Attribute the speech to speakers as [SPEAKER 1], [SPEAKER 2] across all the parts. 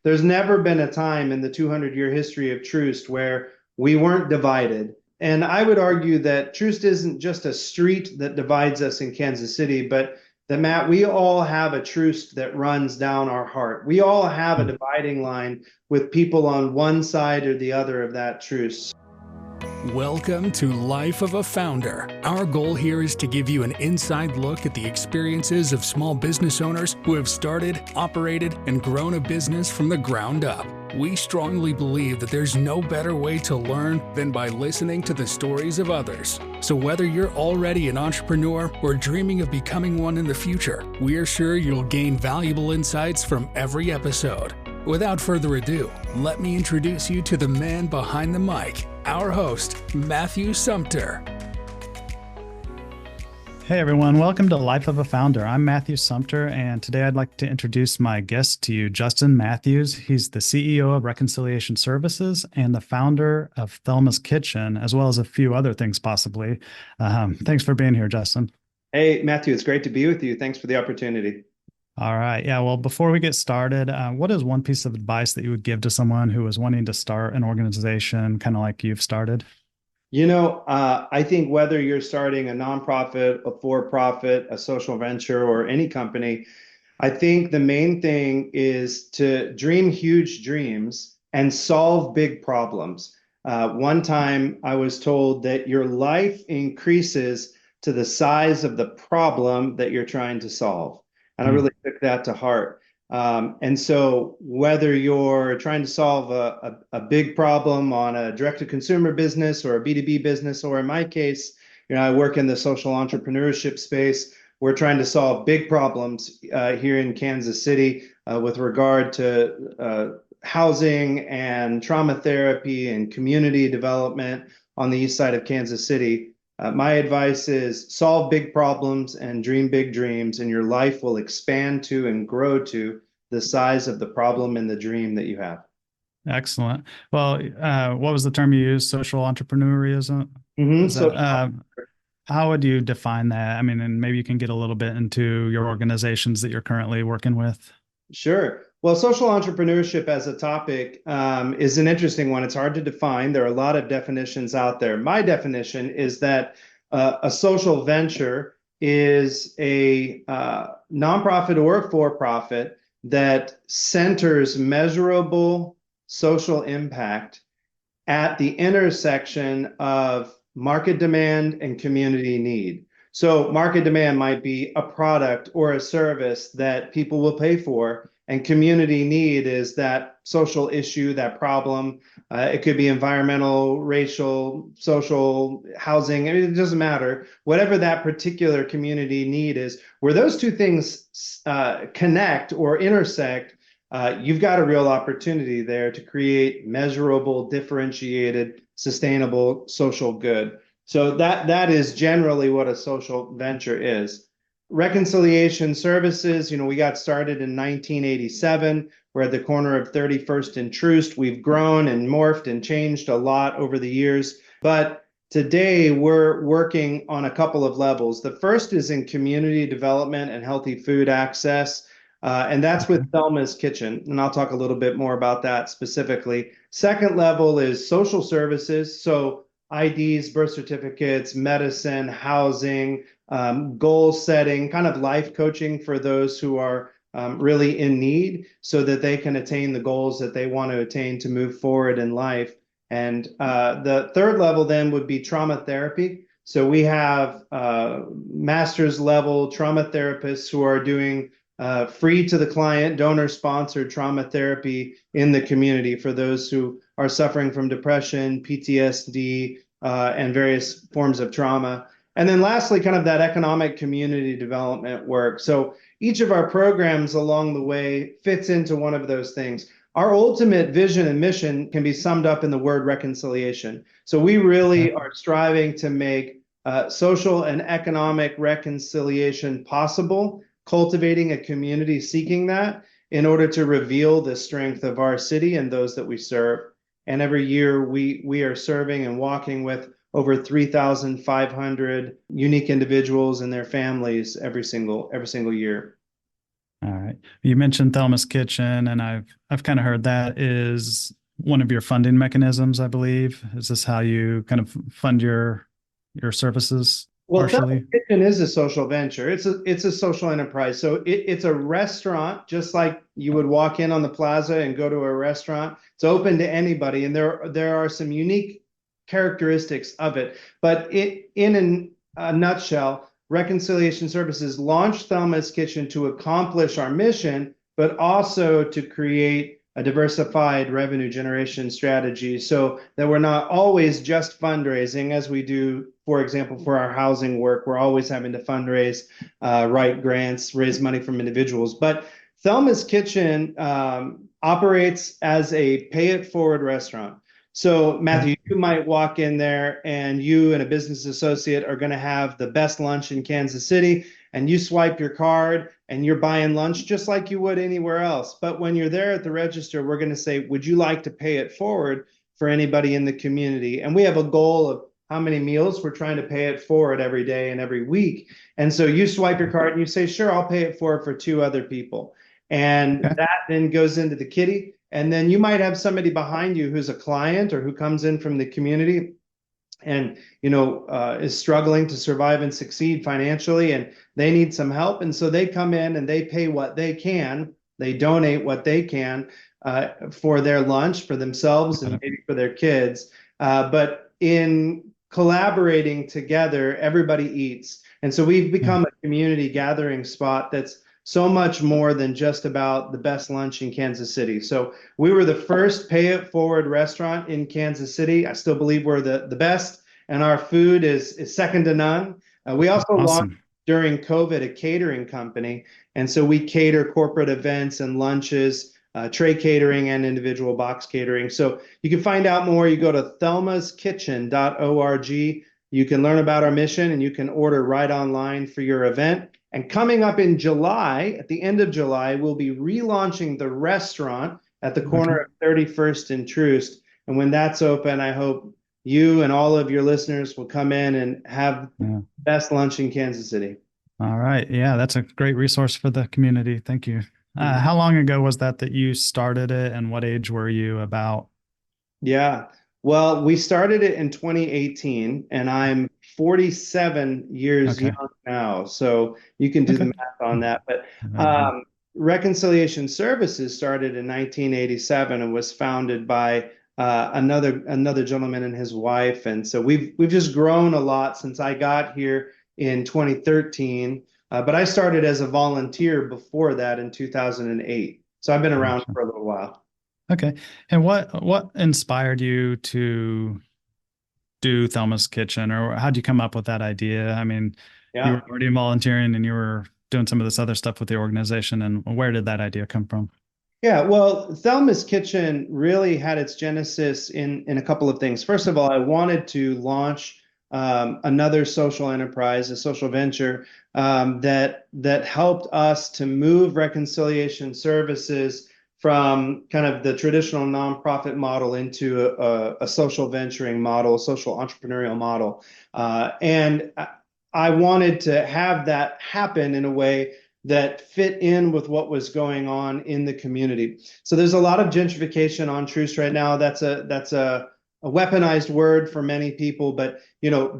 [SPEAKER 1] there's never been a time in the 200-year history of Troost where we weren't divided. And I would argue that Troost isn't just a street that divides us in Kansas City, but that, Matt, we all have a Troost that runs down our heart. We all have a dividing line with people on one side or the other of that Troost.
[SPEAKER 2] Welcome to Life of a Founder. Our goal here is to give you an inside look at the experiences of small business owners who have started, operated, and grown a business from the ground up. We strongly believe that there's no better way to learn than by listening to the stories of others. So whether you're already an entrepreneur or dreaming of becoming one in the future, we're sure you'll gain valuable insights from every episode. Without further ado, let me introduce you to the man behind the mic, our host, Matthew Sumter.
[SPEAKER 3] Hey everyone, welcome to Life of a Founder. I'm Matthew Sumter, and today I'd like to introduce my guest to you, Justin Mathews. He's the CEO of Reconciliation Services and the founder of Thelma's Kitchen, as well as a few other things possibly. Thanks for being here, Justin.
[SPEAKER 1] Hey, Matthew, it's great to be with you. Thanks for the opportunity.
[SPEAKER 3] All right. Yeah. Well, before we get started, what is one piece of advice that you would give to someone who is wanting to start an organization kind of like you've started?
[SPEAKER 1] I think whether you're starting a nonprofit, a for-profit, a social venture, or any company, I think the main thing is to dream huge dreams and solve big problems. One time I was told that your life increases to the size of the problem that you're trying to solve. And I really took that to heart. And so whether you're trying to solve a big problem on a direct-to-consumer business or a B2B business, or in my case, I work in the social entrepreneurship space. We're trying to solve big problems here in Kansas City with regard to housing and trauma therapy and community development on the east side of Kansas City. My advice is solve big problems and dream big dreams, and your life will expand to and grow to the size of the problem and the dream that you have.
[SPEAKER 3] Excellent. Well, what was the term you used? Social entrepreneurism? How would you define that? I mean, and maybe you can get a little bit into your organizations that you're currently working with.
[SPEAKER 1] Sure. Well, social entrepreneurship as a topic is an interesting one. It's hard to define. There are a lot of definitions out there. My definition is that a social venture is a nonprofit or a for-profit that centers measurable social impact at the intersection of market demand and community need. So market demand might be a product or a service that people will pay for, and community need is that social issue, that problem. It could be environmental, racial, social, housing. I mean, it doesn't matter. Whatever that particular community need is, where those two things connect or intersect, you've got a real opportunity there to create measurable, differentiated, sustainable social good. So that is generally what a social venture is. Reconciliation Services, we got started in 1987. We're at the corner of 31st and Troost. We've grown and morphed and changed a lot over the years. But today we're working on a couple of levels. The first is in community development and healthy food access. And that's with Thelma's Kitchen. And I'll talk a little bit more about that specifically. Second level is social services. So IDs, birth certificates, medicine, housing, goal setting, kind of life coaching for those who are really in need so that they can attain the goals that they want to attain to move forward in life. And the third level then would be trauma therapy. So we have master's level trauma therapists who are doing free to the client, donor-sponsored trauma therapy in the community for those who are suffering from depression, PTSD, and various forms of trauma. And then lastly, kind of that economic community development work. So each of our programs along the way fits into one of those things. Our ultimate vision and mission can be summed up in the word reconciliation. So we really are striving to make social and economic reconciliation possible, cultivating a community seeking that in order to reveal the strength of our city and those that we serve. And every year we are serving and walking with over 3,500 unique individuals and their families every single year.
[SPEAKER 3] All right. You mentioned Thelma's Kitchen, and I've kind of heard that is one of your funding mechanisms, I believe. Is this how you kind of fund your services
[SPEAKER 1] Well, Thelma
[SPEAKER 3] partially?
[SPEAKER 1] Kitchen is a social venture. It's a social enterprise. So it's a restaurant, just like you would walk in on the plaza and go to a restaurant. It's open to anybody, and there are some unique characteristics of it. But a nutshell, Reconciliation Services launched Thelma's Kitchen to accomplish our mission, but also to create a diversified revenue generation strategy so that we're not always just fundraising as we do, for example, for our housing work. We're always having to fundraise, write grants, raise money from individuals. But Thelma's Kitchen operates as a pay it forward restaurant. So,
[SPEAKER 3] Okay.
[SPEAKER 1] Matthew, you might walk in there and you and a business associate are going to have the best lunch in Kansas City, and you swipe your card and you're buying lunch just like you would anywhere else. But when you're there at the register, we're going to say, would you like to pay it forward for anybody in the community? And we have a goal of how many meals we're trying to pay it forward every day and every week. And so you swipe your card and you say, sure, I'll pay it forward for two other people. And
[SPEAKER 3] Okay.
[SPEAKER 1] that then goes into the kitty. And then you might have somebody behind you who's a client or who comes in from the community and is struggling to survive and succeed financially, and they need some help, and so they come in and they pay what they can, they donate what they can for their lunch for themselves and maybe for their kids, but in collaborating together everybody eats, and so we've
[SPEAKER 3] Yeah.
[SPEAKER 1] become a community gathering spot that's so much more than just about the best lunch in Kansas City. So we were the first pay it forward restaurant in Kansas City. I still believe we're the best, and our food is second to none. We also launched
[SPEAKER 3] Awesome.
[SPEAKER 1] during COVID a catering company, and so we cater corporate events and lunches, tray catering and individual box catering. So you can find out more. You go to thelmaskitchen.org. You can learn about our mission, and you can order right online for your event. And coming up in July, at the end of July, we'll be relaunching the restaurant at the corner
[SPEAKER 3] Okay.
[SPEAKER 1] of 31st and Troost. And when that's open, I hope you and all of your listeners will come in and have
[SPEAKER 3] Yeah.
[SPEAKER 1] best lunch in Kansas City.
[SPEAKER 3] All right. Yeah, that's a great resource for the community. Thank you.
[SPEAKER 1] Mhm.
[SPEAKER 3] How long ago was that you started it, and what age were you about?
[SPEAKER 1] Yeah. Well, we started it in 2018, and I'm 47 years
[SPEAKER 3] Okay.
[SPEAKER 1] young now. So you can do the
[SPEAKER 3] Okay.
[SPEAKER 1] math on that. But
[SPEAKER 3] Very good.
[SPEAKER 1] um, Reconciliation Services started in 1987 and was founded by another gentleman and his wife. And so we've just grown a lot since I got here in 2013. But I started as a volunteer before that in 2008. So I've been around
[SPEAKER 3] Gotcha.
[SPEAKER 1] for a little while.
[SPEAKER 3] Okay. And what inspired you to do Thelma's Kitchen, or how'd you come up with that idea? I mean, you were
[SPEAKER 1] Yeah.
[SPEAKER 3] already volunteering and you were doing some of this other stuff with the organization, and where did that idea come from?
[SPEAKER 1] Yeah, well, Thelma's Kitchen really had its genesis in a couple of things. First of all, I wanted to launch another social enterprise, a social venture that helped us to move reconciliation services from kind of the traditional nonprofit model into a social venturing model, social entrepreneurial model. And I wanted to have that happen in a way that fit in with what was going on in the community. So there's a lot of gentrification on Troost right now. That's a weaponized word for many people, but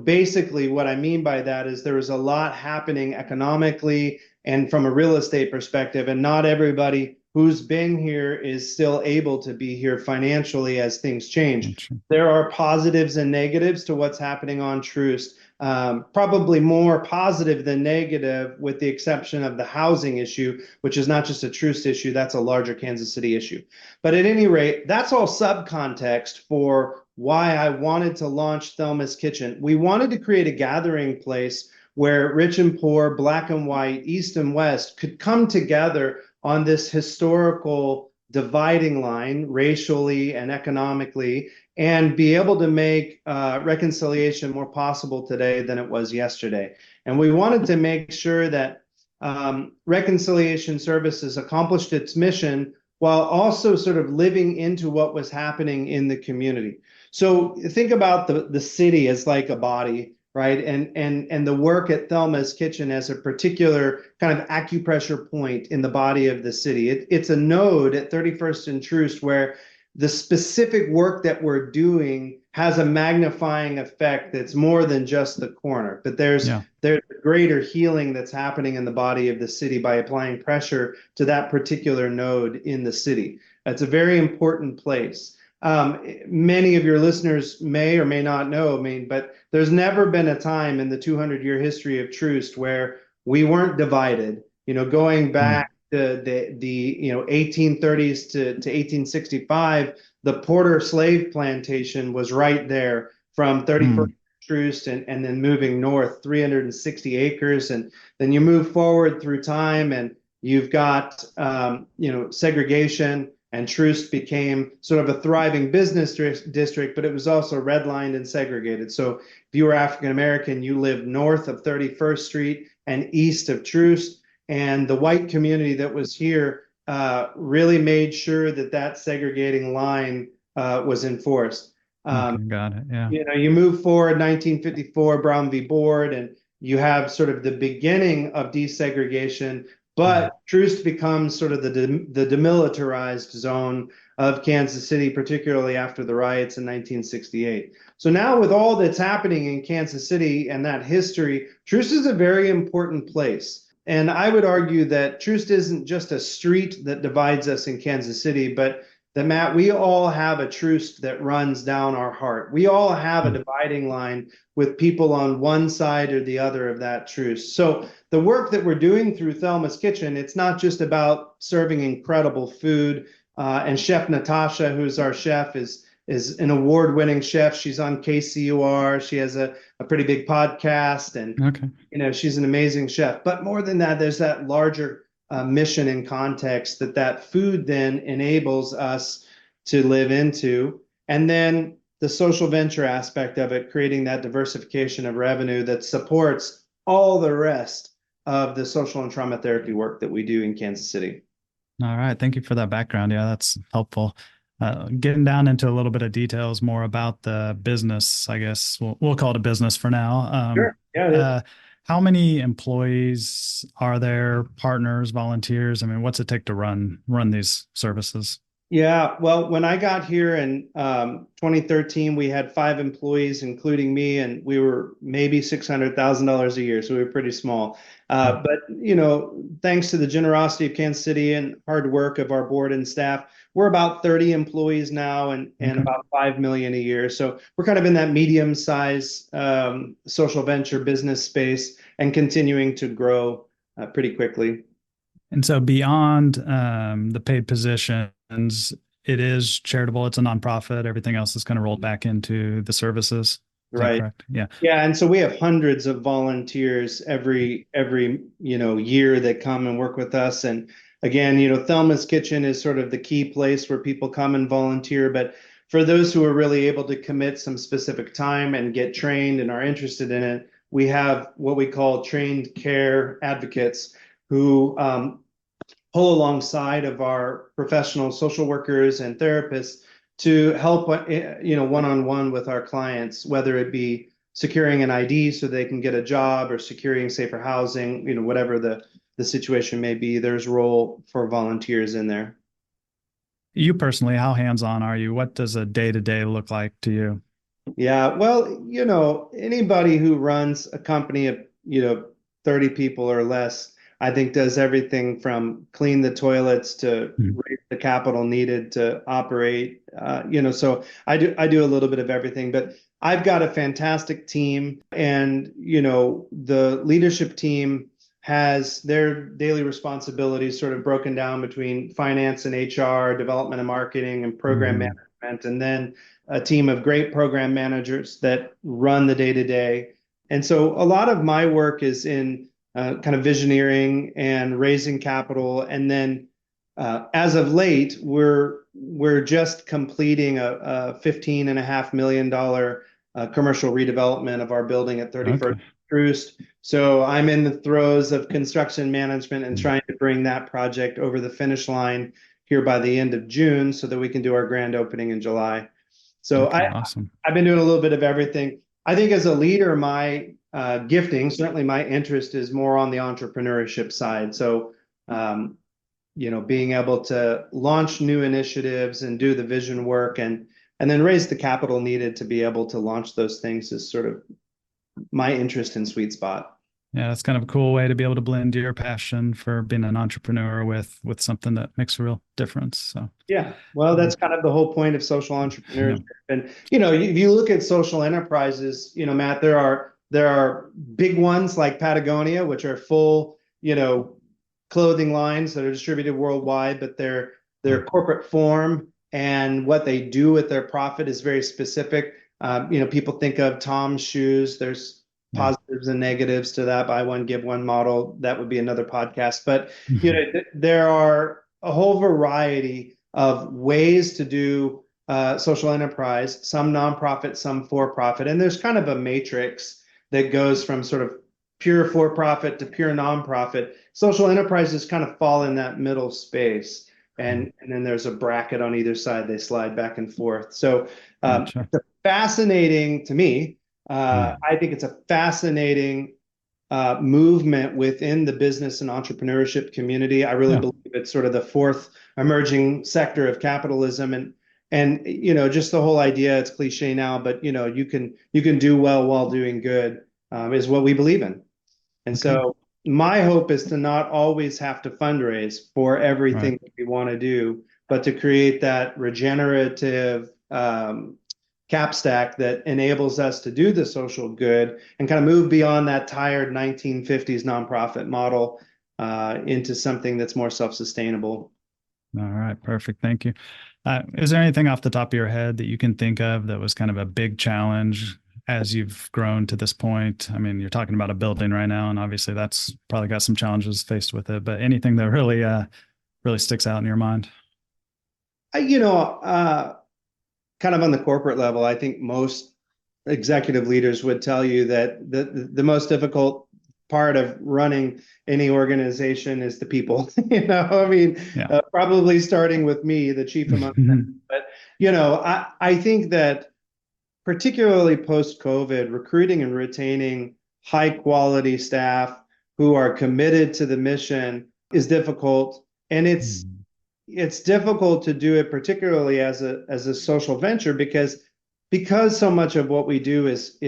[SPEAKER 1] basically what I mean by that is there is a lot happening economically and from a real estate perspective, and not everybody who's been here is still able to be here financially as things change.
[SPEAKER 3] Gotcha.
[SPEAKER 1] There are positives and negatives to what's happening on Troost. Probably more positive than negative, with the exception of the housing issue, which is not just a Troost issue, that's a larger Kansas City issue. But at any rate, that's all subcontext for why I wanted to launch Thelma's Kitchen. We wanted to create a gathering place where rich and poor, black and white, east and west could come together on this historical dividing line, racially and economically, and be able to make reconciliation more possible today than it was yesterday. And we wanted to make sure that Reconciliation Services accomplished its mission while also sort of living into what was happening in the community. So think about the city as like a body. right? And the work at Thelma's Kitchen as a particular kind of acupressure point in the body of the city. It's a node at 31st and Troost where the specific work that we're doing has a magnifying effect that's more than just the corner. But
[SPEAKER 3] Yeah.
[SPEAKER 1] there's greater healing that's happening in the body of the city by applying pressure to that particular node in the city. It's a very important place. Many of your listeners may or may not know, I mean, but there's never been a time in the 200-year history of Troost where we weren't divided. Going
[SPEAKER 3] Mm.
[SPEAKER 1] back to the 1830s to 1865, the Porter slave plantation was right there from 31st
[SPEAKER 3] Mm.
[SPEAKER 1] Troost and then moving north 360 acres. And then you move forward through time and you've got segregation, and Troost became sort of a thriving business district, but it was also redlined and segregated. So if you were African American, you lived north of 31st Street and east of Troost. And the white community that was here really made sure that that segregating line was enforced.
[SPEAKER 3] Okay,
[SPEAKER 1] Um,
[SPEAKER 3] got it. Yeah.
[SPEAKER 1] you move forward 1954, Brown v. Board, and you have sort of the beginning of desegregation,
[SPEAKER 3] Mm.
[SPEAKER 1] but Troost becomes sort of the demilitarized zone of Kansas City, particularly after the riots in 1968. So now with all that's happening in Kansas City and that history, Troost is a very important place. And I would argue that Troost isn't just a street that divides us in Kansas City, but that Matt, we all have a truce that runs down our heart. We all have a
[SPEAKER 3] Mm.
[SPEAKER 1] dividing line with people on one side or the other of that truce. So the work that we're doing through Thelma's Kitchen, it's not just about serving incredible food. And Chef Natasha, who's our chef, is an award-winning chef. She's on KCUR. She has a pretty big podcast, and
[SPEAKER 3] Okay.
[SPEAKER 1] she's an amazing chef. But more than that, there's that larger mission and context that food then enables us to live into. And then the social venture aspect of it, creating that diversification of revenue that supports all the rest of the social and trauma therapy work that we do in Kansas City.
[SPEAKER 3] All right. Thank you for that background. Yeah, that's helpful. Getting down into a little bit of details more about the business, I guess we'll call it a business for now.
[SPEAKER 1] Sure. Yeah, it is.
[SPEAKER 3] How many employees are there, partners, volunteers? I mean, what's it take to run these services?
[SPEAKER 1] Yeah, well, when I got here in 2013, we had 5 employees, including me, and we were maybe $600,000 a year, so we were pretty small.
[SPEAKER 3] Yeah.
[SPEAKER 1] But thanks to the generosity of Kansas City and hard work of our board and staff, we're about 30 employees now, and
[SPEAKER 3] Okay.
[SPEAKER 1] about 5 million a year. So we're kind of in that medium size social venture business space and continuing to grow pretty quickly.
[SPEAKER 3] And so beyond the paid positions, it is charitable. It's a nonprofit. Everything else is kind of rolled back into the services. Is that
[SPEAKER 1] Right.
[SPEAKER 3] correct? Yeah.
[SPEAKER 1] Yeah, and so we have hundreds of volunteers every year that come and work with us. And again, Thelma's Kitchen is sort of the key place where people come and volunteer. But for those who are really able to commit some specific time and get trained and are interested in it, we have what we call trained care advocates who pull alongside of our professional social workers and therapists to help one-on-one with our clients, whether it be securing an ID so they can get a job or securing safer housing, whatever the situation may be. There's role for volunteers in there.
[SPEAKER 3] You personally, how hands-on are you? What does a day-to-day look like to you?
[SPEAKER 1] Yeah, well, anybody who runs a company of 30 people or less, I think does everything from clean the toilets to
[SPEAKER 3] Mhm.
[SPEAKER 1] raise the capital needed to operate. So I do a little bit of everything, but I've got a fantastic team, and the leadership team has their daily responsibilities sort of broken down between finance and HR, development and marketing, and program
[SPEAKER 3] Mhm.
[SPEAKER 1] management, and then a team of great program managers that run the day to day. And so a lot of my work is in kind of visioneering and raising capital. And then as of late, we're just completing a $15.5 million commercial redevelopment of our building at 31st
[SPEAKER 3] Okay.
[SPEAKER 1] Troost. So I'm in the throes of construction management and
[SPEAKER 3] Mm.
[SPEAKER 1] trying to bring that project over the finish line here by the end of June so that we can do our grand opening in July. So
[SPEAKER 3] Okay. Awesome.
[SPEAKER 1] I've been doing a little bit of everything. I think as a leader, my gifting, certainly my interest is more on the entrepreneurship side. So, um, being able to launch new initiatives and do the vision work and then raise the capital needed to be able to launch those things is sort of my interest and sweet spot.
[SPEAKER 3] Yeah, that's kind of a cool way to be able to blend your passion for being an entrepreneur with something that makes a real difference. So,
[SPEAKER 1] Yeah, well,
[SPEAKER 3] yeah,
[SPEAKER 1] that's kind of the whole point of social
[SPEAKER 3] yeah,
[SPEAKER 1] entrepreneurship. And if you look at social enterprises, Matt, there are big ones like Patagonia, which are full, clothing lines that are distributed worldwide, but their corporate form and what they do with their profit is very specific. People think of Tom's shoes. There's
[SPEAKER 3] yeah,
[SPEAKER 1] positives and negatives to that buy one, give one model. That would be another podcast. But
[SPEAKER 3] yeah.
[SPEAKER 1] there are a whole variety of ways to do social enterprise, some nonprofit, some for profit. And there's kind of a matrix that goes from sort of pure for profit to pure nonprofit. Social enterprises kind of fall in that middle space. And then there's a bracket on either side. They slide back and forth. So
[SPEAKER 3] Gotcha.
[SPEAKER 1] it's a fascinating to me.
[SPEAKER 3] Yeah,
[SPEAKER 1] I think it's a fascinating movement within the business and entrepreneurship community. I really
[SPEAKER 3] yeah,
[SPEAKER 1] believe it's sort of the fourth emerging sector of capitalism, and just the whole idea. It's cliche now, but you can do well while doing good is what we believe in. And
[SPEAKER 3] okay,
[SPEAKER 1] so my hope is to not always have to fundraise for
[SPEAKER 3] right.
[SPEAKER 1] everything that we want to do, but to create that regenerative cap stack that enables us to do the social good and kind of move beyond that tired 1950s nonprofit model into something that's more self-sustainable.
[SPEAKER 3] All right, perfect. Thank you. Is there anything off the top of your head that you can think of that was kind of a big challenge as you've grown to this point? I mean, you're talking about a building right now, and obviously that's probably got some challenges faced with it, but anything that really sticks out in your mind?
[SPEAKER 1] I, you know, Kind of on the corporate level, I think most executive leaders would tell you that the most difficult part of running any organization is the people. I mean,
[SPEAKER 3] Yeah.
[SPEAKER 1] probably starting with me, the chief among them. But I think that particularly post-COVID, recruiting and retaining high quality staff who are committed to the mission is difficult, and it's difficult to do it particularly as a social venture because so much of what we do is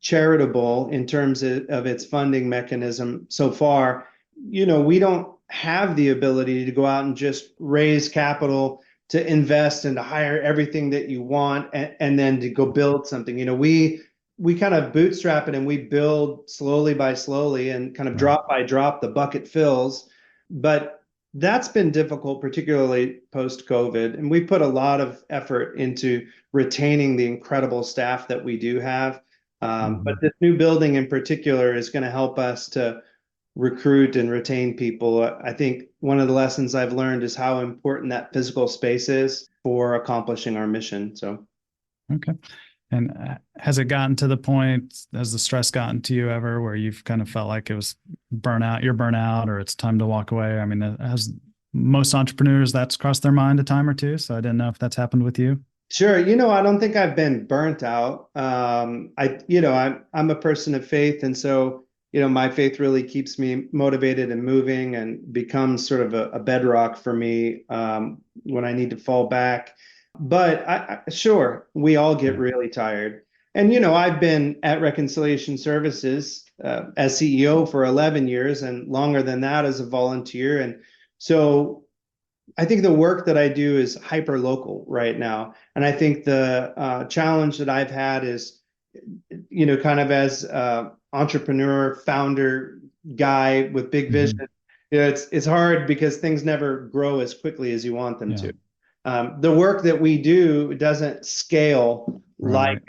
[SPEAKER 1] charitable in terms of its funding mechanism so far. We don't have the ability to go out and just raise capital to invest and to hire everything that you want and then to go build something. We kind of bootstrap it and we build slowly by slowly and kind of
[SPEAKER 3] Right.
[SPEAKER 1] drop by drop the bucket fills. But that's been difficult, particularly post COVID. And we put a lot of effort into retaining the incredible staff that we do have. But
[SPEAKER 3] Mhm.
[SPEAKER 1] this new building in particular is going to help us to recruit and retain people. I think one of the lessons I've learned is how important that physical space is for accomplishing our mission. So,
[SPEAKER 3] Okay. And has it gotten to the point, has the stress gotten to you ever where you've kind of felt like it was you're burnout, or it's time to walk away? I mean, has most entrepreneurs that's crossed their mind a time or two. So I didn't know if that's happened with you.
[SPEAKER 1] sure, I don't think I've been burnt out. I'm a person of faith, and so my faith really keeps me motivated and moving, and becomes sort of a bedrock for me when I need to fall back. But sure, we all get
[SPEAKER 3] Yeah.
[SPEAKER 1] really tired, and I've been at Reconciliation Services as CEO for 11 years, and longer than that as a volunteer, and so I think the work that I do is hyper local right now. And I think the challenge that I've had is, kind of as entrepreneur, founder guy with big vision,
[SPEAKER 3] Hmm.
[SPEAKER 1] it's hard because things never grow as quickly as you want them
[SPEAKER 3] Yeah.
[SPEAKER 1] to. The work that we do doesn't scale
[SPEAKER 3] Right.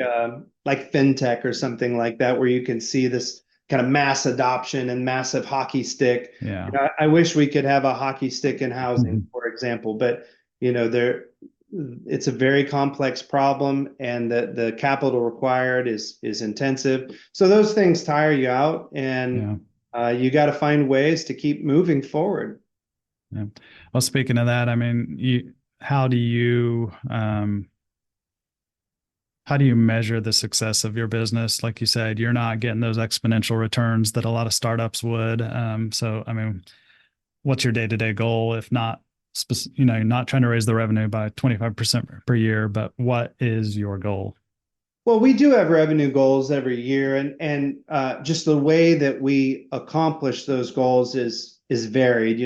[SPEAKER 1] like fintech or something like that, where you can see this kind of mass adoption and massive hockey stick.
[SPEAKER 3] Yeah.
[SPEAKER 1] I wish we could have a hockey stick in housing,
[SPEAKER 3] Mhm.
[SPEAKER 1] for example, but there it's a very complex problem, and the capital required is intensive. So those things tire you out, and
[SPEAKER 3] Yeah.
[SPEAKER 1] you got to find ways to keep moving forward.
[SPEAKER 3] Yeah. Well, speaking of that, I mean, how do you, how do you measure the success of your business? Like you said, you're not getting those exponential returns that a lot of startups would. So, I mean, what's your day-to-day goal if not you're not trying to raise the revenue by 25% per year, but what is your goal?
[SPEAKER 1] Well, we do have revenue goals every year, and just the way that we accomplish those goals is varied.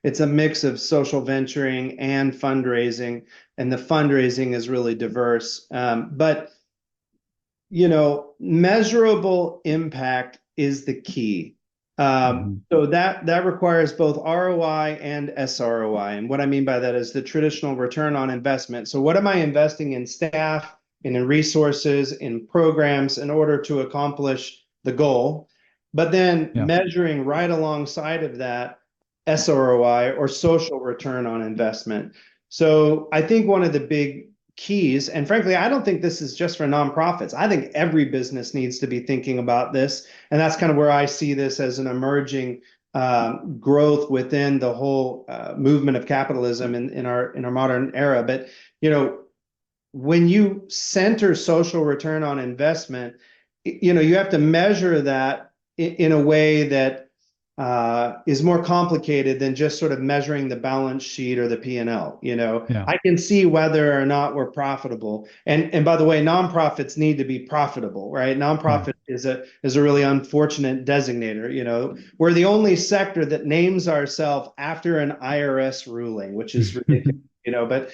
[SPEAKER 1] It's a mix of social venturing and fundraising, and the fundraising is really diverse. But measurable impact is the key.
[SPEAKER 3] Mhm.
[SPEAKER 1] So that requires both ROI and SROI. And what I mean by that is the traditional return on investment. So what am I investing in staff and in resources, in programs in order to accomplish the goal? But then
[SPEAKER 3] Yeah.
[SPEAKER 1] measuring right alongside of that SROI or social return on investment. So I think one of the big keys, and frankly, I don't think this is just for nonprofits. I think every business needs to be thinking about this, and that's kind of where I see this as an emerging growth within the whole movement of capitalism in our modern era. But when you center social return on investment, you have to measure that in a way that is more complicated than just sort of measuring the balance sheet or the P&L.
[SPEAKER 3] Yeah.
[SPEAKER 1] I can see whether or not we're profitable. And by the way, nonprofits need to be profitable, right?
[SPEAKER 3] Yeah.
[SPEAKER 1] Nonprofit is a really unfortunate designator. We're the only sector that names ourselves after an IRS ruling, which is ridiculous. But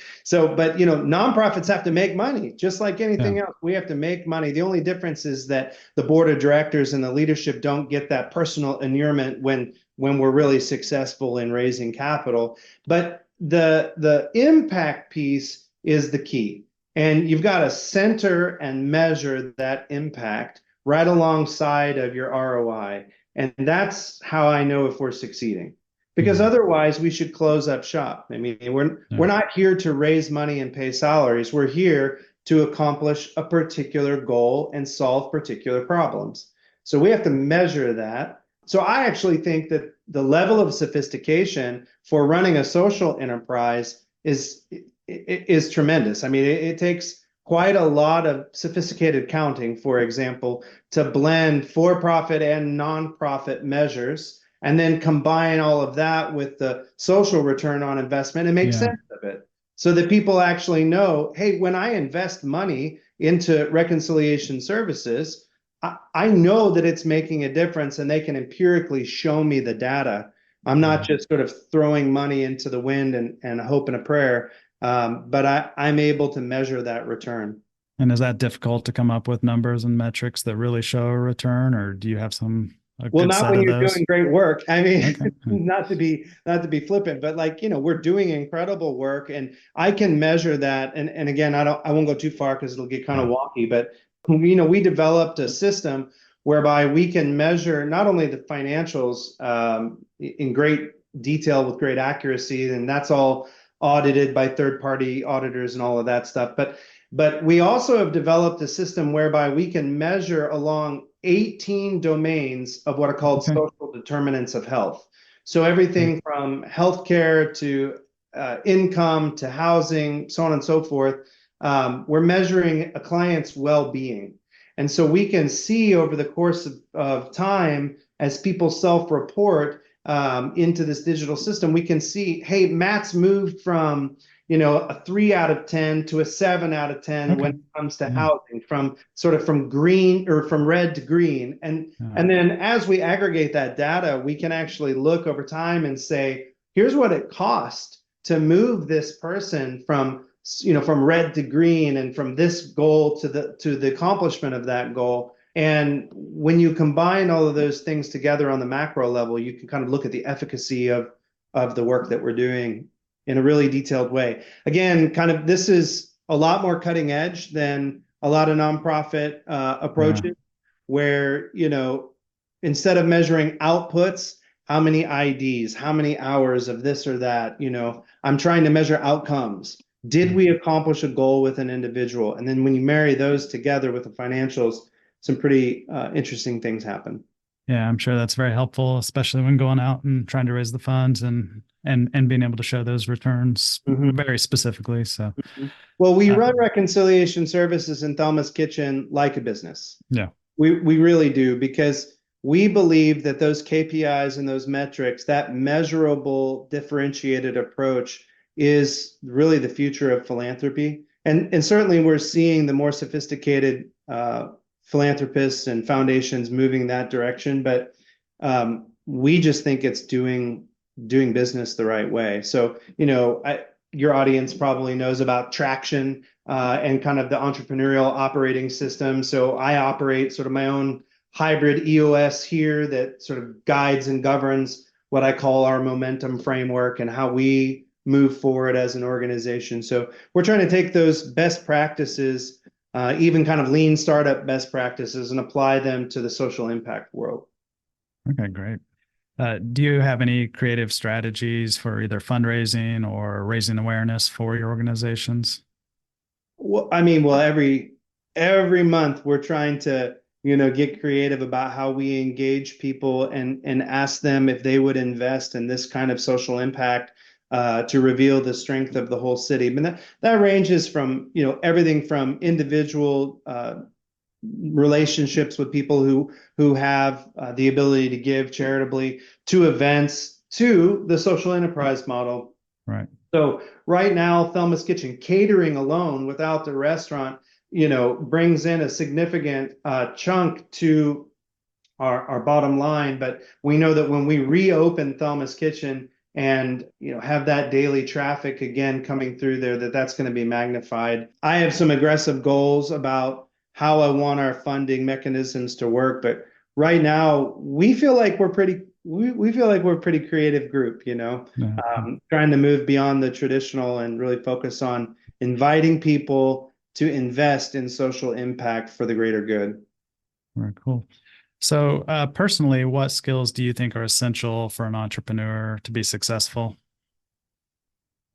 [SPEAKER 1] nonprofits have to make money just like
[SPEAKER 3] Yeah.
[SPEAKER 1] anything else. We have to make money. The only difference is that the board of directors and the leadership don't get that personal inurement when we're really successful in raising capital. But the impact piece is the key. And you've got to center and measure that impact right alongside of your ROI. And that's how I know if we're succeeding. Because
[SPEAKER 3] Mhm.
[SPEAKER 1] otherwise, we should close up shop. I mean, we're
[SPEAKER 3] Yeah.
[SPEAKER 1] not here to raise money and pay salaries. We're here to accomplish a particular goal and solve particular problems. So we have to measure that. So I actually think that the level of sophistication for running a social enterprise is tremendous. I mean, it takes quite a lot of sophisticated counting, for example, to blend for-profit and non-profit measures and then combine all of that with the social return on investment and make
[SPEAKER 3] Yeah.
[SPEAKER 1] sense of it so that people actually know, hey, when I invest money into reconciliation services, I know that it's making a difference and they can empirically show me the data. I'm not
[SPEAKER 3] Yeah.
[SPEAKER 1] just sort of throwing money into the wind and a hope and a prayer, but I'm able to measure that return.
[SPEAKER 3] And is that difficult to come up with numbers and metrics that really show a return, or do you have a
[SPEAKER 1] Well,
[SPEAKER 3] good
[SPEAKER 1] not
[SPEAKER 3] set
[SPEAKER 1] when
[SPEAKER 3] of
[SPEAKER 1] you're
[SPEAKER 3] those?
[SPEAKER 1] doing great work. I mean,
[SPEAKER 3] Okay.
[SPEAKER 1] not to be flippant, but like, we're doing incredible work and I can measure that. And again, I won't go too far because it'll get kind of
[SPEAKER 3] Yeah.
[SPEAKER 1] wonky, but we developed a system whereby we can measure not only the financials in great detail with great accuracy, and that's all audited by third-party auditors and all of that stuff. But we also have developed a system whereby we can measure along 18 domains of what are called
[SPEAKER 3] Okay.
[SPEAKER 1] social determinants of health. So
[SPEAKER 3] Great.
[SPEAKER 1] everything from healthcare to income to housing, so on and so forth. We're measuring a client's well-being. And so we can see over the course of time, as people self-report into this digital system, we can see, hey, Matt's moved from a 3 out of 10 to a 7 out of 10 when
[SPEAKER 3] Okay.
[SPEAKER 1] it comes to
[SPEAKER 3] Yeah.
[SPEAKER 1] housing, from green or from red to green.
[SPEAKER 3] Yeah.
[SPEAKER 1] And then as we aggregate that data, we can actually look over time and say, here's what it cost to move this person from red to green and from this goal to the accomplishment of that goal. And when you combine all of those things together on the macro level, you can kind of look at the efficacy of the work that we're doing in a really detailed way. Again, kind of this is a lot more cutting edge than a lot of nonprofit
[SPEAKER 3] Yeah.
[SPEAKER 1] approaches, where instead of measuring outputs, how many IDs, how many hours of this or that, I'm trying to measure outcomes. Did we accomplish a goal with an individual? And then when you marry those together with the financials, some pretty interesting things happen.
[SPEAKER 3] Yeah, I'm sure that's very helpful, especially when going out and trying to raise the funds and being able to show those returns
[SPEAKER 1] Mhm.
[SPEAKER 3] very specifically. So,
[SPEAKER 1] Well, we
[SPEAKER 3] uh,
[SPEAKER 1] run reconciliation services in Thelma's Kitchen like a business.
[SPEAKER 3] yeah,
[SPEAKER 1] We really do because we believe that those KPIs and those metrics, that measurable, differentiated approach is really the future of philanthropy. And certainly we're seeing the more sophisticated philanthropists and foundations moving that direction, but we just think it's doing business the right way. So, your audience probably knows about traction and kind of the entrepreneurial operating system. So I operate sort of my own hybrid EOS here that sort of guides and governs what I call our momentum framework and how we move forward as an organization. So we're trying to take those best practices, even kind of lean startup best practices, and apply them to the social impact world.
[SPEAKER 3] okay, great. Do you have any creative strategies for either fundraising or raising awareness for your organizations?
[SPEAKER 1] Well, I mean, well, every month we're trying to, get creative about how we engage people and ask them if they would invest in this kind of social impact to reveal the strength of the whole city. But that ranges from, everything from individual relationships with people who have the ability to give charitably to events to the social enterprise model.
[SPEAKER 3] Right.
[SPEAKER 1] So right now, Thelma's Kitchen catering alone without the restaurant, brings in a significant chunk to our bottom line. But we know that when we reopen Thelma's Kitchen and have that daily traffic again coming through there, that's going to be magnified. I have some aggressive goals about how I want our funding mechanisms to work, but right now we feel like we feel like we're a pretty creative group,
[SPEAKER 3] Yeah.
[SPEAKER 1] trying to move beyond the traditional and really focus on inviting people to invest in social impact for the greater good.
[SPEAKER 3] Very cool. So, personally, what skills do you think are essential for an entrepreneur to be successful?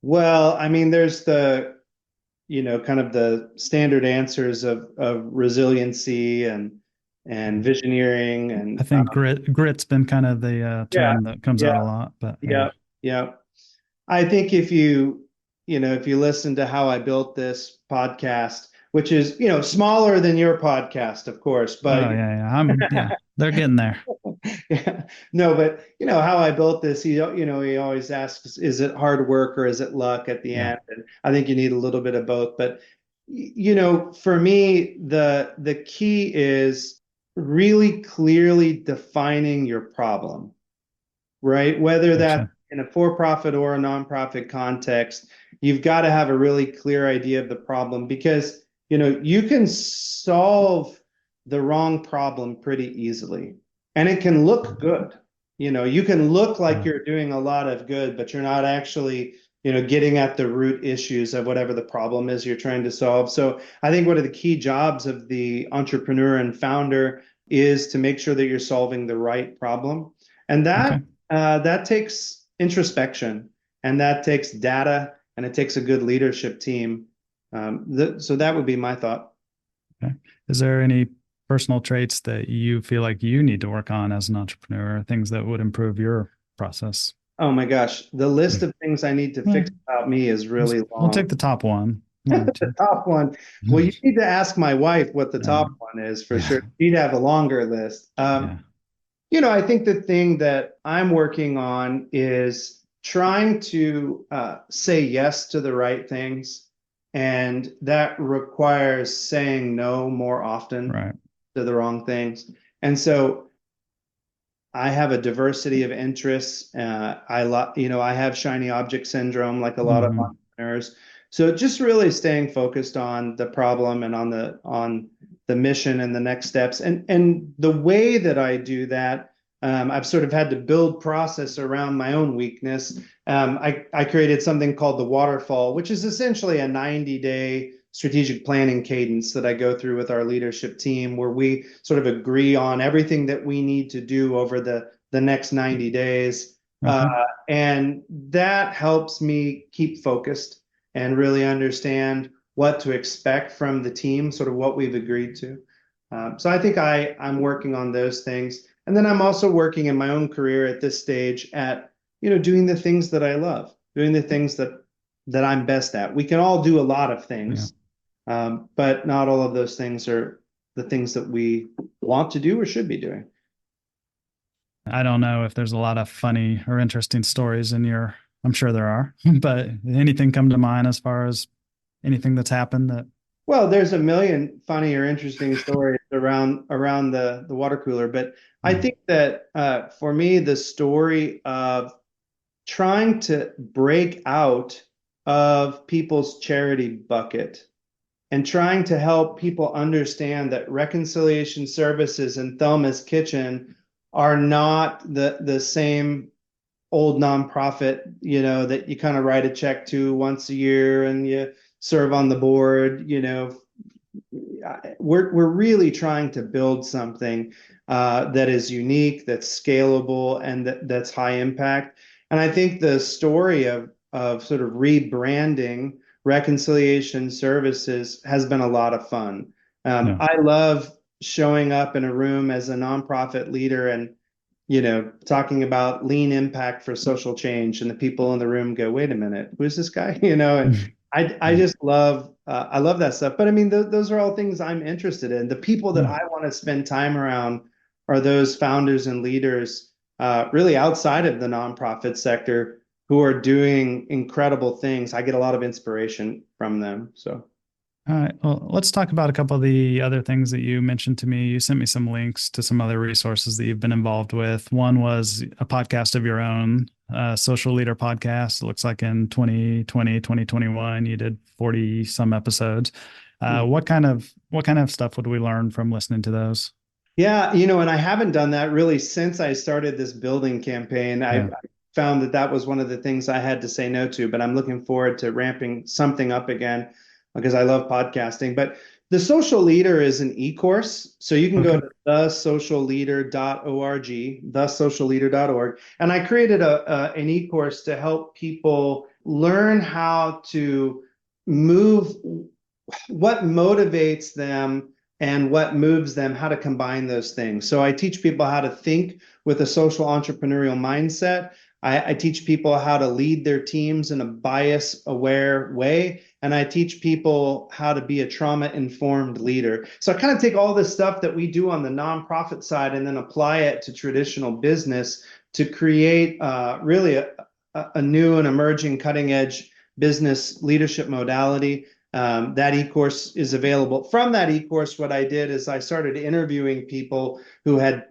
[SPEAKER 1] Well, I mean, there's kind of the standard answers of resiliency and visioneering
[SPEAKER 3] I
[SPEAKER 1] and
[SPEAKER 3] think grit's been kind of the
[SPEAKER 1] yeah,
[SPEAKER 3] term that comes
[SPEAKER 1] yeah,
[SPEAKER 3] out a lot, but yeah.
[SPEAKER 1] yeah, yeah. I think if you listen to how I built this podcast, which is, smaller than your podcast, of course,
[SPEAKER 3] Oh
[SPEAKER 1] but
[SPEAKER 3] yeah, yeah. They're getting there.
[SPEAKER 1] yeah, no, but how I built this, he always asks, is it hard work or is it luck at the
[SPEAKER 3] Yeah.
[SPEAKER 1] end? And I think you need a little bit of both. But for me, the key is really clearly defining your problem, right? Whether that's
[SPEAKER 3] Gotcha.
[SPEAKER 1] in a for-profit or a nonprofit context, you've got to have a really clear idea of the problem because, you can solve the wrong problem pretty easily. And it can look good. You can look like
[SPEAKER 3] Yeah.
[SPEAKER 1] you're doing a lot of good, but you're not actually, getting at the root issues of whatever the problem is you're trying to solve. So I think one of the key jobs of the entrepreneur and founder is to make sure that you're solving the right problem. And
[SPEAKER 3] Okay.
[SPEAKER 1] that takes introspection and that takes data and it takes a good leadership team. So that would be my thought.
[SPEAKER 3] Okay. Is there any personal traits that you feel like you need to work on as an entrepreneur, things that would improve your process?
[SPEAKER 1] Oh my gosh, the list of things I need to
[SPEAKER 3] Yeah.
[SPEAKER 1] fix about me is really
[SPEAKER 3] We'll
[SPEAKER 1] long.
[SPEAKER 3] take the top one or
[SPEAKER 1] The
[SPEAKER 3] two.
[SPEAKER 1] top one. Well, you need to ask my wife what the top
[SPEAKER 3] Um,
[SPEAKER 1] one is for
[SPEAKER 3] yeah.
[SPEAKER 1] sure. She'd have a longer list.
[SPEAKER 3] Yeah.
[SPEAKER 1] I think the thing that I'm working on is trying to say yes to the right things. And that requires saying no more often
[SPEAKER 3] Right.
[SPEAKER 1] to the wrong things. And so I have a diversity of interests. I have shiny object syndrome like a lot of
[SPEAKER 3] Hmm.
[SPEAKER 1] entrepreneurs. So just really staying focused on the problem and on the mission and the next steps. And the way that I do that, I've sort of had to build process around my own weakness. I created something called the waterfall, which is essentially a 90-day strategic planning cadence that I go through with our leadership team, where we sort of agree on everything that we need to do over the next 90 days.
[SPEAKER 3] Okay.
[SPEAKER 1] And that helps me keep focused and really understand what to expect from the team, sort of what we've agreed to. So I think I'm working on those things. And then I'm also working in my own career at this stage at, doing the things that I love, doing the things that I'm best at. We can all do a lot of
[SPEAKER 3] Yeah.
[SPEAKER 1] things, but not all of those things are the things that we want to do or should be doing.
[SPEAKER 3] I don't know if there's a lot of funny or interesting stories in your, I'm sure there are, but anything come to mind as far as anything that's happened that,
[SPEAKER 1] Well, there's a million funny or interesting stories around the water cooler, but I
[SPEAKER 3] yeah,
[SPEAKER 1] think that for me, the story of trying to break out of people's charity bucket and trying to help people understand that reconciliation services in Thelma's Kitchen are not the same old nonprofit, that you kind of write a check to once a year and you serve on the board. We're really trying to build something that is unique, that's scalable, and that's high impact. And I think the story of sort of rebranding reconciliation services has been a lot of fun.
[SPEAKER 3] yeah.
[SPEAKER 1] I love showing up in a room as a nonprofit leader and talking about lean impact for social change, and the people in the room go, "Wait a minute, who's this guy?" And I
[SPEAKER 3] Yeah.
[SPEAKER 1] just love I love that stuff. But I mean, those are all things I'm interested in. The people that
[SPEAKER 3] Yeah.
[SPEAKER 1] I want to spend time around are those founders and leaders, really outside of the nonprofit sector, who are doing incredible things. I get a lot of inspiration from them. So.
[SPEAKER 3] All right. Well, let's talk about a couple of the other things that you mentioned to me. You sent me some links to some other resources that you've been involved with. One was a podcast of your own, Social Leader Podcast. It looks like in 2020, 2021, you did 40 some episodes. What kind of stuff would we learn from listening to those?
[SPEAKER 1] Yeah, and I haven't done that really since I started this building campaign. I
[SPEAKER 3] Yeah.
[SPEAKER 1] found that was one of the things I had to say no to, but I'm looking forward to ramping something up again because I love podcasting. But the Social Leader is an e-course, so you can go
[SPEAKER 3] Okay.
[SPEAKER 1] to thesocialleader.org, thesocialleader.org, and I created an e-course to help people learn how to move, what motivates them and what moves them, how to combine those things. So I teach people how to think with a social entrepreneurial mindset. I teach people how to lead their teams in a bias aware way. And I teach people how to be a trauma informed leader. So I kind of take all this stuff that we do on the nonprofit side and then apply it to traditional business to create really a new and emerging cutting edge business leadership modality. That e-course is available. From that e-course, what I did is I started interviewing people who had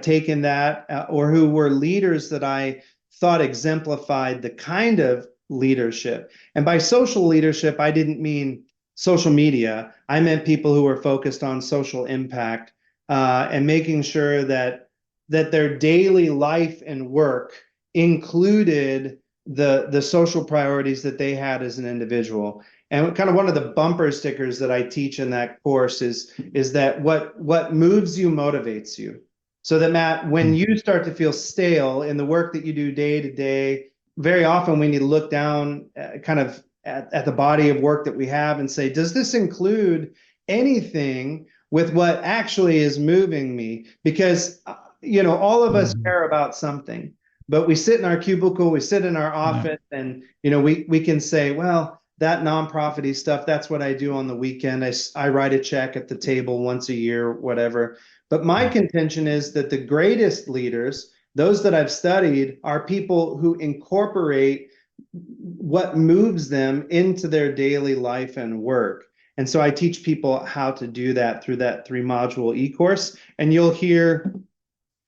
[SPEAKER 1] taken that or who were leaders that I thought exemplified the kind of leadership. And by social leadership, I didn't mean social media. I meant people who were focused on social impact and making sure that their daily life and work included the social priorities that they had as an individual. And kind of one of the bumper stickers that I teach in that course is that what moves you motivates you. So that, Matt, when
[SPEAKER 3] Hmm.
[SPEAKER 1] you start to feel stale in the work that you do day to day, very often we need to look down kind of at the body of work that we have and say, does this include anything with what actually is moving me? Because all of us
[SPEAKER 3] Mhm.
[SPEAKER 1] care about something, but we sit in our cubicle, we sit in our
[SPEAKER 3] Yeah.
[SPEAKER 1] office, and we can say, well, that nonprofity stuff, that's what I do on the weekend. I write a check at the table once a year, whatever. But my
[SPEAKER 3] Yeah.
[SPEAKER 1] contention is that the greatest leaders, those that I've studied, are people who incorporate what moves them into their daily life and work. And so I teach people how to do that through that 3 module e-course. And you'll hear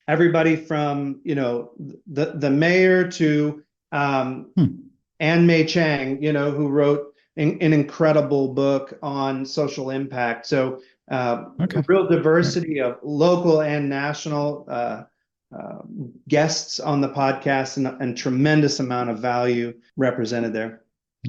[SPEAKER 1] everybody from, the mayor to
[SPEAKER 3] Hmm.
[SPEAKER 1] Anne Mei Chang, who wrote an incredible book on social impact. So
[SPEAKER 3] Okay.
[SPEAKER 1] real
[SPEAKER 3] Great.
[SPEAKER 1] diversity of local and national uh, guests on the podcast, and tremendous amount of value represented there.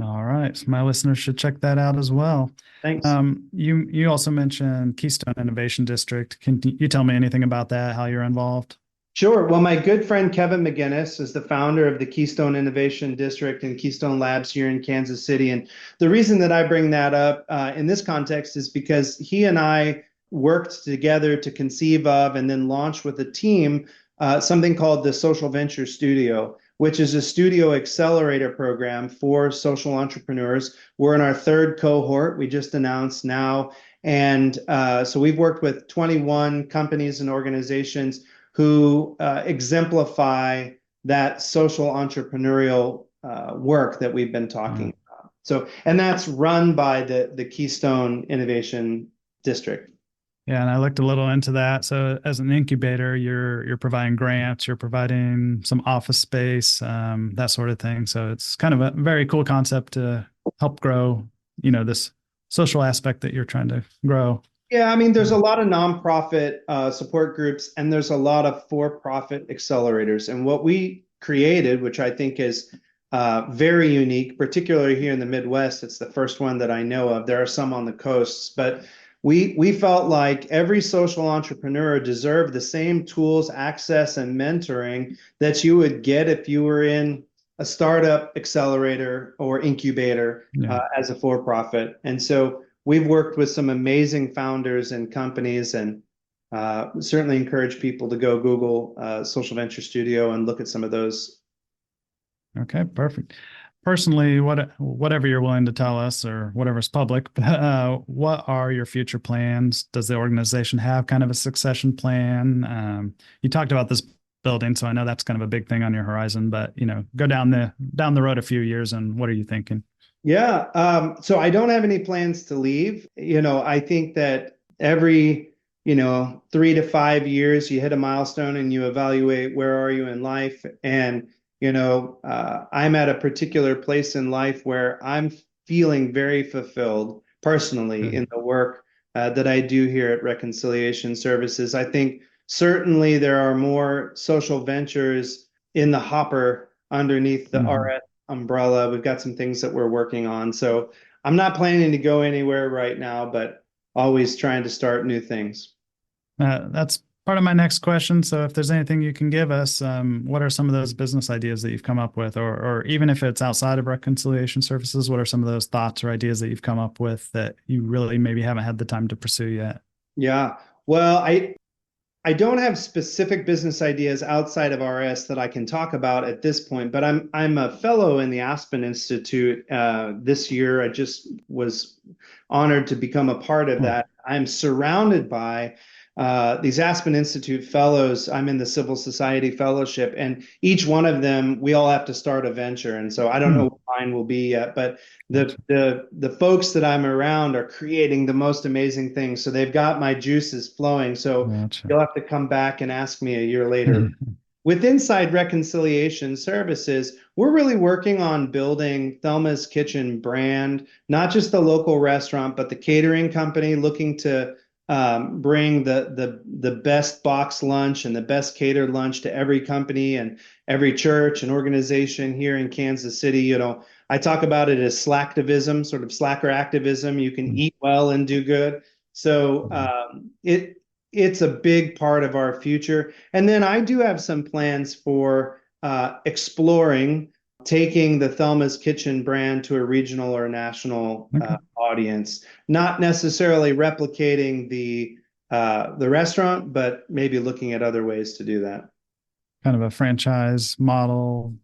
[SPEAKER 3] All right. So my listeners should check that out as well.
[SPEAKER 1] Thanks.
[SPEAKER 3] You also mentioned Keystone Innovation District. Can you tell me anything about that, how you're involved?
[SPEAKER 1] Sure. Well, my good friend Kevin McGinnis is the founder of the Keystone Innovation District and Keystone Labs here in Kansas City. And the reason that I bring that up in this context is because he and I worked together to conceive of and then launch with a team something called the Social Venture Studio, which is a studio accelerator program for social entrepreneurs. We're in our third cohort. We just announced now. And so we've worked with 21 companies and organizations who exemplify that social entrepreneurial work that we've been
[SPEAKER 3] Yeah.
[SPEAKER 1] talking about. So, and that's run by the Keystone Innovation District.
[SPEAKER 3] Yeah, and I looked a little into that. So as an incubator, you're providing grants, you're providing some office space, that sort of thing. So it's kind of a very cool concept to help grow, this social aspect that you're trying to grow.
[SPEAKER 1] Yeah, I mean, there's a lot of nonprofit support groups, and there's a lot of for-profit accelerators. And what we created, which I think is very unique, particularly here in the Midwest, it's the first one that I know of. There are some on the coasts, but we felt like every social entrepreneur deserved the same tools, access, and mentoring that you would get if you were in a startup accelerator or incubator
[SPEAKER 3] Yeah.
[SPEAKER 1] as a for-profit. And so we've worked with some amazing founders and companies, and certainly encourage people to go Google Social Venture Studio and look at some of those.
[SPEAKER 3] Okay, perfect. Personally, whatever you're willing to tell us or whatever's public, what are your future plans? Does the organization have kind of a succession plan? You talked about this building, so I know that's kind of a big thing on your horizon, but go down the road a few years and what are you thinking?
[SPEAKER 1] Yeah, so I don't have any plans to leave. I think that every 3 to 5 years you hit a milestone and you evaluate where are you in life. And I'm at a particular place in life where I'm feeling very fulfilled personally
[SPEAKER 3] Good.
[SPEAKER 1] in the work that I do here at Reconciliation Services. I think certainly there are more social ventures in the hopper underneath the
[SPEAKER 3] Mhm.
[SPEAKER 1] RS umbrella. We've got some things that we're working on. So I'm not planning to go anywhere right now, but always trying to start new things.
[SPEAKER 3] That's part of my next question. So, if there's anything you can give us, what are some of those business ideas that you've come up with, or even if it's outside of reconciliation services, what are some of those thoughts or ideas that you've come up with that you really maybe haven't had the time to pursue yet?
[SPEAKER 1] Yeah. Well, I don't have specific business ideas outside of RS that I can talk about at this point, but I'm a fellow in the Aspen Institute this year. I just was honored to become a part of
[SPEAKER 3] Cool.
[SPEAKER 1] that. I'm surrounded by these Aspen Institute fellows. I'm in the Civil Society Fellowship, and each one of them, we all have to start a venture. And so I don't
[SPEAKER 3] Hmm.
[SPEAKER 1] know what mine will be yet, but the
[SPEAKER 3] Gotcha.
[SPEAKER 1] the folks that I'm around are creating the most amazing things. So they've got my juices flowing. So
[SPEAKER 3] Gotcha.
[SPEAKER 1] you'll have to come back and ask me a year later. With Inside Reconciliation Services, we're really working on building Thelma's Kitchen brand, not just the local restaurant, but the catering company looking to bring the best box lunch and the best catered lunch to every company and every church and organization here in Kansas City. I talk about it as slacktivism, sort of slacker activism. You can eat well and do good. So it's a big part of our future. And then I do have some plans for exploring taking the Thelma's Kitchen brand to a regional or national
[SPEAKER 3] Okay.
[SPEAKER 1] audience, not necessarily replicating the restaurant, but maybe looking at other ways to do that.
[SPEAKER 3] Kind of a franchise model,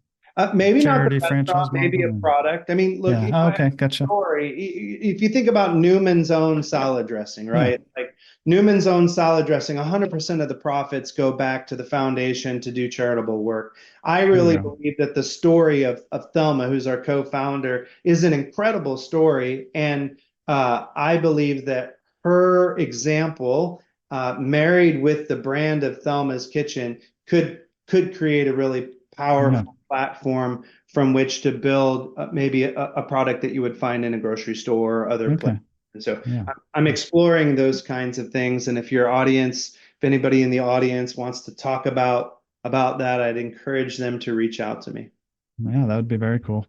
[SPEAKER 1] Maybe not the
[SPEAKER 3] charity
[SPEAKER 1] restaurant,
[SPEAKER 3] franchise
[SPEAKER 1] maybe a
[SPEAKER 3] model.
[SPEAKER 1] product. I mean, look,
[SPEAKER 3] Yeah. Oh,
[SPEAKER 1] I have
[SPEAKER 3] okay.
[SPEAKER 1] a
[SPEAKER 3] Gotcha.
[SPEAKER 1] story. If you think about Newman's Own salad dressing,
[SPEAKER 3] Yeah.
[SPEAKER 1] right? Like Newman's Own salad dressing, 100% of the profits go back to the foundation to do charitable work. I
[SPEAKER 3] There you
[SPEAKER 1] really
[SPEAKER 3] go.
[SPEAKER 1] believe that the story of Thelma, who's our co-founder, is an incredible story. And I believe that her example, married with the brand of Thelma's Kitchen, could create a really
[SPEAKER 3] Yeah.
[SPEAKER 1] powerful platform from which to build maybe a product that you would find in a grocery store or other places.
[SPEAKER 3] Okay.
[SPEAKER 1] And so
[SPEAKER 3] Yeah.
[SPEAKER 1] I'm exploring those kinds of things. And if your audience, if anybody in the audience wants to talk about that, I'd encourage them to reach out to me.
[SPEAKER 3] Yeah, that would be very cool.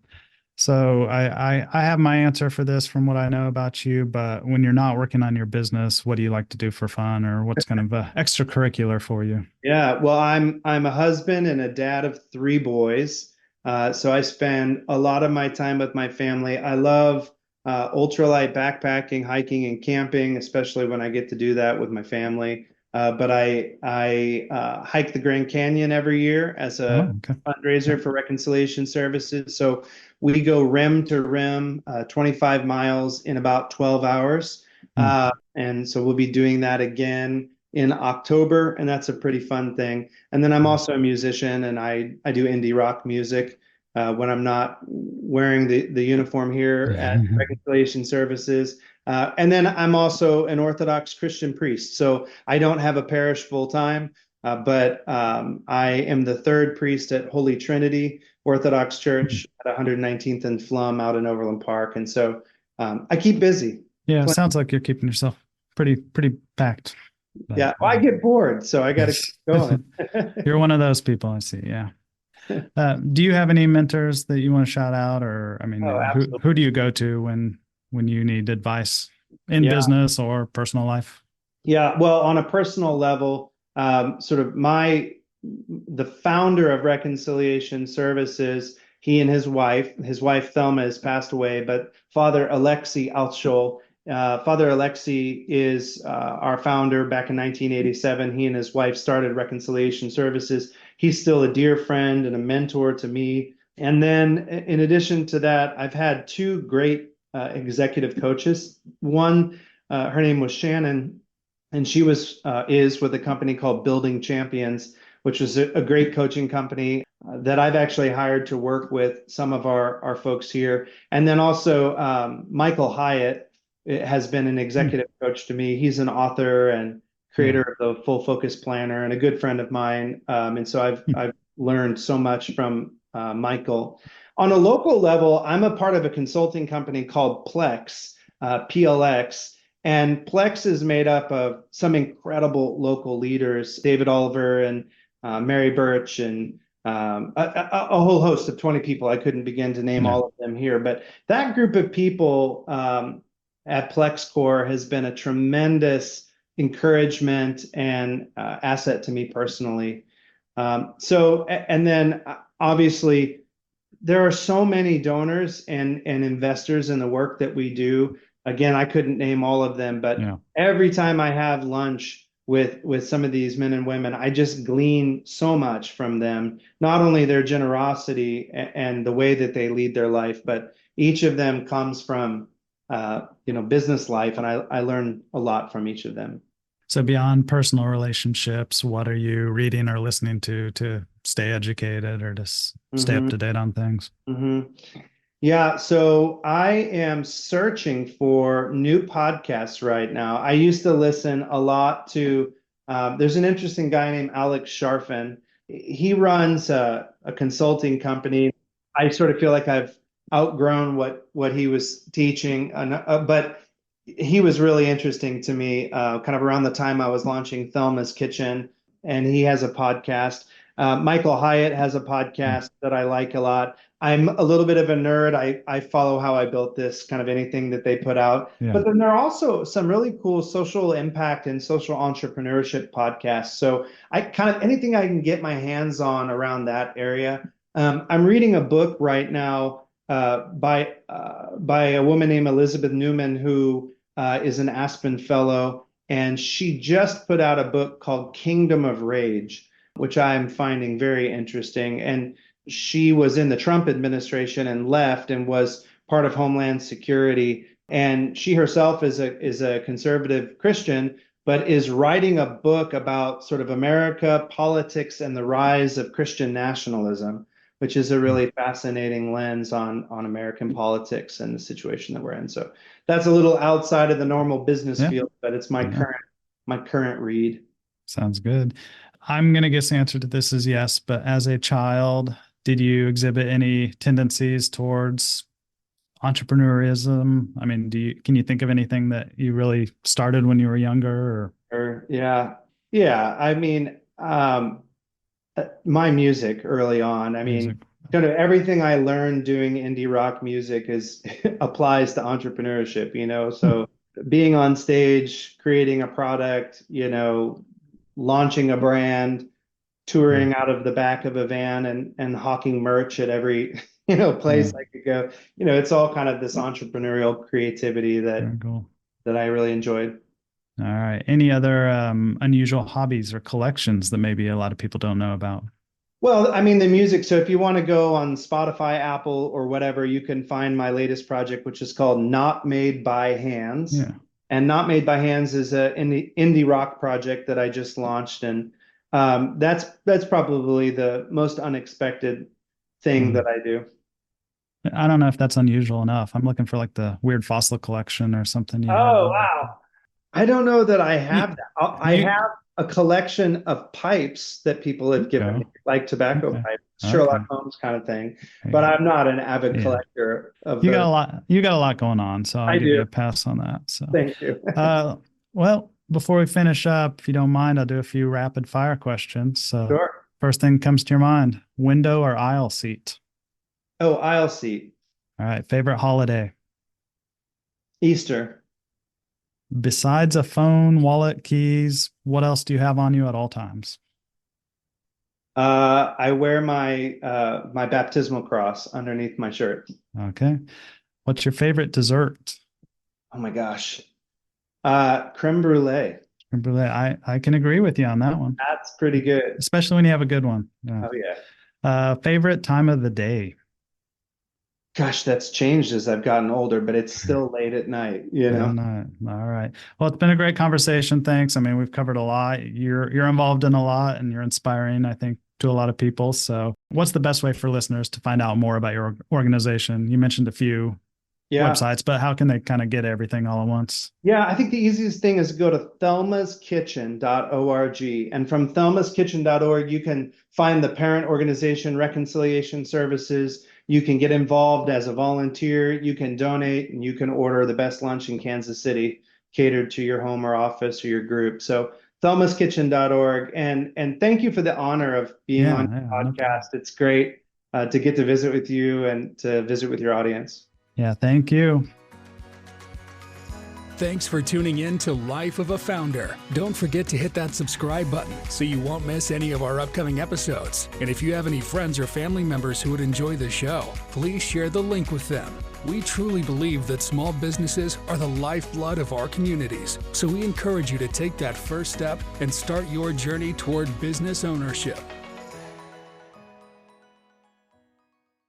[SPEAKER 3] So I have my answer for this from what I know about you, but when you're not working on your business, what do you like to do for fun or what's kind of extracurricular for you?
[SPEAKER 1] Yeah, well, I'm a husband and a dad of three boys. So I spend a lot of my time with my family. I love ultralight backpacking, hiking, and camping, especially when I get to do that with my family. But I hike the Grand Canyon every year as a
[SPEAKER 3] Oh, okay.
[SPEAKER 1] fundraiser for Reconciliation Services. So we go rim to rim, 25 miles in about 12 hours.
[SPEAKER 3] Mm.
[SPEAKER 1] And so we'll be doing that again in October, and that's a pretty fun thing. And then I'm also a musician, and I do indie rock music when I'm not wearing the uniform here at Reconciliation Services. And then I'm also an Orthodox Christian priest, so I don't have a parish full time, but I am the third priest at Holy Trinity Orthodox Church at 119th and Flum out in Overland Park, and so I keep busy.
[SPEAKER 3] Yeah, it sounds like you're keeping yourself pretty packed. But
[SPEAKER 1] Yeah, well, I get bored, so I got to keep going.
[SPEAKER 3] you're one of those people, I see. Yeah. Do you have any mentors that you want to shout out, or I mean,
[SPEAKER 1] Oh,
[SPEAKER 3] who do
[SPEAKER 1] absolutely.
[SPEAKER 3] you go to when you need advice in
[SPEAKER 1] Yeah.
[SPEAKER 3] business or personal life?
[SPEAKER 1] Yeah, well, on a personal level, sort of the founder of Reconciliation Services, he and his wife Thelma has passed away, but Father Alexei Altschul, Father Alexei is our founder back in 1987. He and his wife started Reconciliation Services. He's still a dear friend and a mentor to me. And then, in addition to that, I've had two great executive coaches. One, her name was Shannon, and she is with a company called Building Champions, which is a great coaching company that I've actually hired to work with some of our folks here. And then also Michael Hyatt has been an
[SPEAKER 3] Hmm.
[SPEAKER 1] executive coach to me. He's an author and
[SPEAKER 3] Yeah.
[SPEAKER 1] creator of the Full Focus Planner and a good friend of mine. And so
[SPEAKER 3] Hmm.
[SPEAKER 1] I've learned so much from Michael. On a local level, I'm a part of a consulting company called Plex, PLX. And Plex is made up of some incredible local leaders, David Oliver and Mary Birch, and a whole host of 20 people. I couldn't begin to name
[SPEAKER 3] Yeah.
[SPEAKER 1] all of them here, but that group of people at PlexCore has been a tremendous encouragement and asset to me personally. And then obviously, there are so many donors and investors in the work that we do. Again, I couldn't name all of them, but
[SPEAKER 3] Yeah.
[SPEAKER 1] every time I have lunch with some of these men and women, I just glean so much from them. Not only their generosity and the way that they lead their life, but each of them comes from business life, and I learn a lot from each of them.
[SPEAKER 3] So beyond personal relationships, what are you reading or listening to stay educated or just stay up
[SPEAKER 1] Hmm.
[SPEAKER 3] to date on things?
[SPEAKER 1] Hmm. Yeah, so I am searching for new podcasts right now. I used to listen a lot to, there's an interesting guy named Alex Sharfin. He runs a consulting company. I sort of feel like I've outgrown what he was teaching, but he was really interesting to me, kind of around the time I was launching Thelma's Kitchen, and he has a podcast. Michael Hyatt has a
[SPEAKER 3] Hmm.
[SPEAKER 1] podcast that I like a lot. I'm a little bit of a nerd. I follow How I Built This, kind of anything that they put out.
[SPEAKER 3] Yeah.
[SPEAKER 1] But then there are also some really cool social impact and social entrepreneurship podcasts. So I kind of anything I can get my hands on around that area. I'm reading a book right now by a woman named Elizabeth Newman, who is an Aspen Fellow, and she just put out a book called Kingdom of Rage, which I'm finding very interesting. And she was in the Trump administration and left and was part of Homeland Security. And she herself is a conservative Christian, but is writing a book about sort of America, politics, and the rise of Christian nationalism, which is a
[SPEAKER 3] Hmm.
[SPEAKER 1] really fascinating lens on American politics and the situation that we're in. So that's a little outside of the normal business
[SPEAKER 3] Yeah.
[SPEAKER 1] field, but it's
[SPEAKER 3] Yeah.
[SPEAKER 1] my current read.
[SPEAKER 3] Sounds good. I'm going to guess the answer to this is yes, but as a child, did you exhibit any tendencies towards entrepreneurism? I mean, can you think of anything that you really started when you were younger or
[SPEAKER 1] Or yeah, yeah. I mean, my music early on. I
[SPEAKER 3] music?
[SPEAKER 1] mean, kind of everything I learned doing indie rock music is applies to entrepreneurship,
[SPEAKER 3] Hmm.
[SPEAKER 1] So being on stage, creating a product, launching a brand,
[SPEAKER 3] Yeah.
[SPEAKER 1] touring out of the back of a van and hawking merch at every place I could go. It's all kind of this entrepreneurial creativity
[SPEAKER 3] Very cool.
[SPEAKER 1] that I really enjoyed.
[SPEAKER 3] All right. Any other unusual hobbies or collections that maybe a lot of people don't know about?
[SPEAKER 1] Well, I mean, the music. So if you want to go on Spotify, Apple, or whatever, you can find my latest project, which is called Not Made by Hands.
[SPEAKER 3] Yeah.
[SPEAKER 1] And Not Made by Hands is a indie rock project that I just launched, and that's probably the most unexpected thing that I do.
[SPEAKER 3] I don't know if that's unusual enough. I'm looking for like the weird fossil collection or something you have.
[SPEAKER 1] Oh, wow. I don't know that I
[SPEAKER 3] You,
[SPEAKER 1] have that. I
[SPEAKER 3] you,
[SPEAKER 1] have a collection of pipes that people have given
[SPEAKER 3] okay.
[SPEAKER 1] me, like tobacco
[SPEAKER 3] Okay.
[SPEAKER 1] pipes,
[SPEAKER 3] Okay.
[SPEAKER 1] Sherlock Holmes kind of thing.
[SPEAKER 3] There you
[SPEAKER 1] But
[SPEAKER 3] go.
[SPEAKER 1] I'm not an avid
[SPEAKER 3] Yeah.
[SPEAKER 1] collector of
[SPEAKER 3] You got
[SPEAKER 1] those.
[SPEAKER 3] a lot. You got a lot going on, so I'll
[SPEAKER 1] I
[SPEAKER 3] give you
[SPEAKER 1] do.
[SPEAKER 3] a pass on that. So,
[SPEAKER 1] Thank you.
[SPEAKER 3] uh, well, before we finish up, if you don't mind, I'll do a few rapid fire questions. So,
[SPEAKER 1] Sure.
[SPEAKER 3] first thing comes to your mind: window or aisle seat?
[SPEAKER 1] Oh, aisle seat.
[SPEAKER 3] All right. Favorite holiday?
[SPEAKER 1] Easter.
[SPEAKER 3] Besides a phone, wallet, keys, what else do you have on you at all times?
[SPEAKER 1] I wear my baptismal cross underneath my shirt.
[SPEAKER 3] Okay. What's your favorite dessert?
[SPEAKER 1] Oh my gosh. Creme brulee.
[SPEAKER 3] Creme brulee. I can agree with you on that one,
[SPEAKER 1] That's pretty good.
[SPEAKER 3] especially when you have a good one. Yeah.
[SPEAKER 1] Oh yeah.
[SPEAKER 3] Favorite time of the day?
[SPEAKER 1] Gosh, that's changed as I've gotten older, but it's still late at night.
[SPEAKER 3] All right. Well, it's been a great conversation. Thanks. I mean, we've covered a lot. You're involved in a lot and you're inspiring, I think, to a lot of people. So what's the best way for listeners to find out more about your organization? You mentioned a few
[SPEAKER 1] Yeah.
[SPEAKER 3] websites, but how can they kind of get everything all at once?
[SPEAKER 1] Yeah, I think the easiest thing is to go to thelmaskitchen.org. And from thelmaskitchen.org, you can find the parent organization Reconciliation Services. You can get involved as a volunteer. You can donate, and you can order the best lunch in Kansas City, catered to your home or office or your group. So thelmaskitchen.org. And thank you for the honor of being on your
[SPEAKER 3] No
[SPEAKER 1] podcast.
[SPEAKER 3] problem.
[SPEAKER 1] It's great to get to visit with you and to visit with your audience.
[SPEAKER 3] Yeah, thank you.
[SPEAKER 2] Thanks for tuning in to Life of a Founder. Don't forget to hit that subscribe button so you won't miss any of our upcoming episodes. And if you have any friends or family members who would enjoy the show, please share the link with them. We truly believe that small businesses are the lifeblood of our communities, so we encourage you to take that first step and start your journey toward business ownership.